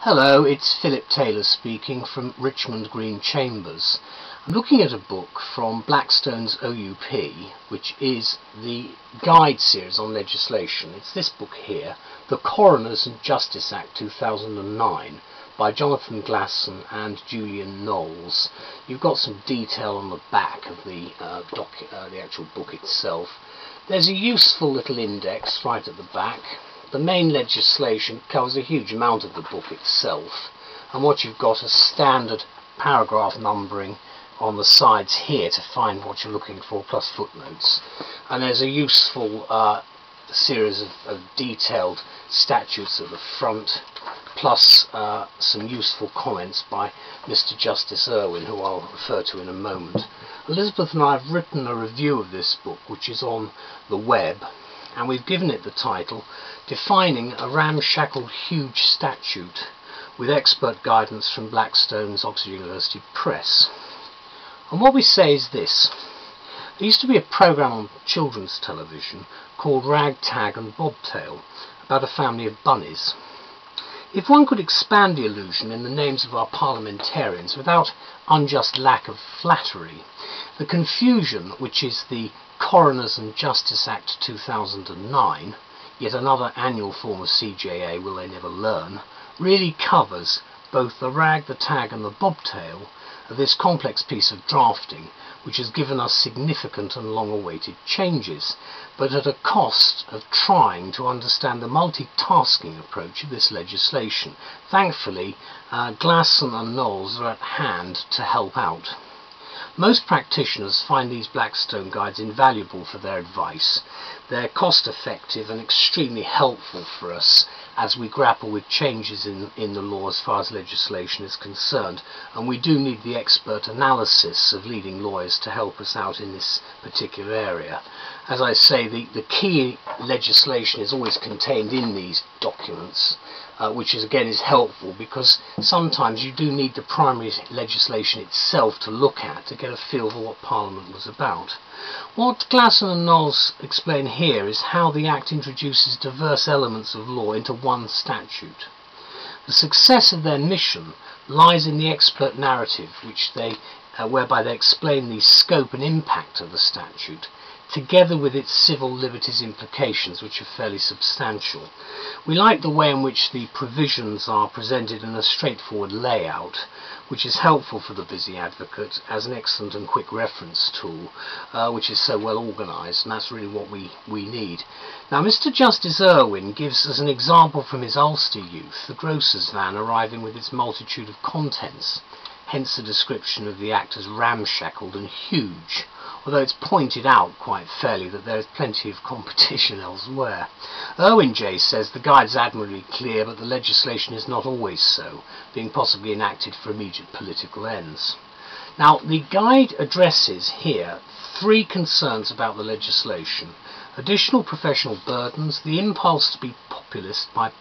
Hello, it's Philip Taylor speaking from Richmond Green Chambers. I'm looking at a book from Blackstone's OUP, which is the guide series on legislation. It's this book here, the Coroners and Justice Act 2009, by Jonathan Glasson and Julian Knowles. You've got some detail on the back of the actual book itself. There's a useful little index right at the back. The main legislation covers a huge amount of the book itself, and what you've got is standard paragraph numbering on the sides here to find what you're looking for, plus footnotes. And there's a useful series of detailed statutes at the front, plus some useful comments by Mr. Justice Irwin, who I'll refer to in a moment. Elizabeth and I have written a review of this book, which is on the web, and we've given it the title Defining a Ramshackled Huge Statute, with expert guidance from Blackstone's Oxford University Press. And what we say is this: there used to be a programme on children's television called Ragtag and Bobtail, about a family of bunnies. If one could expand the illusion in the names of our parliamentarians without unjust lack of flattery, the confusion which is the Coroners and Justice Act 2009, yet another annual form of CJA will they never learn, really covers both the rag, the tag and the bobtail of this complex piece of drafting, which has given us significant and long-awaited changes, but at a cost of trying to understand the multitasking approach of this legislation. Thankfully, Glasson and Knowles are at hand to help out. Most practitioners find these Blackstone guides invaluable for their advice. They're cost-effective and extremely helpful for us as we grapple with changes in the law as far as legislation is concerned, and we do need the expert analysis of leading lawyers to help us out in this particular area. As I say, the key legislation is always contained in these documents, which is helpful, because sometimes you do need the primary legislation itself to look at to get a feel for what Parliament was about. What Glasson and Knowles explain here is how the Act introduces diverse elements of law into one statute. The success of their mission lies in the expert narrative whereby they explain the scope and impact of the statute, together with its civil liberties implications, which are fairly substantial. We like the way in which the provisions are presented in a straightforward layout, which is helpful for the busy advocate as an excellent and quick reference tool, which is so well organised, and that's really what we need. Now, Mr. Justice Irwin gives us an example from his Ulster youth, the grocer's van arriving with its multitude of contents, hence the description of the Act as ramshackled and huge, although it's pointed out quite fairly that there is plenty of competition elsewhere. Irwin J. says the guide is admirably clear, but the legislation is not always so, being possibly enacted for immediate political ends. Now, the guide addresses here three concerns about the legislation: additional professional burdens, the impulse to be populist by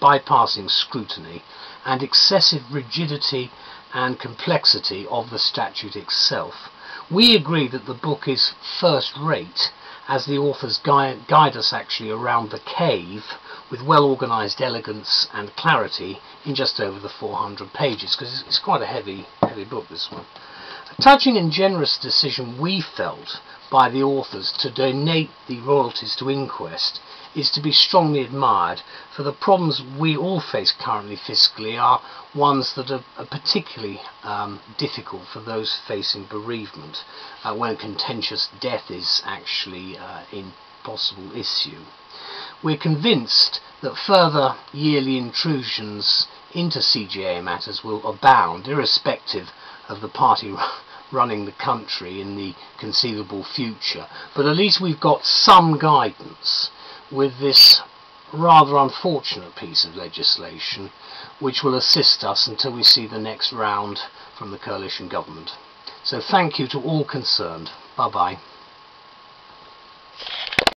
bypassing scrutiny, and excessive rigidity and complexity of the statute itself. We agree that the book is first-rate, as the authors guide us actually around the cave with well-organised elegance and clarity in just over the 400 pages, because it's quite a heavy book, this one. A touching and generous decision, we felt, by the authors to donate the royalties to Inquest is to be strongly admired, for the problems we all face currently fiscally are ones that are particularly difficult for those facing bereavement, when contentious death is actually in possible issue. We're convinced that further yearly intrusions into CJA matters will abound, irrespective of the party running the country in the conceivable future, but at least we've got some guidance with this rather unfortunate piece of legislation, which will assist us until we see the next round from the coalition government. So thank you to all concerned. Bye bye.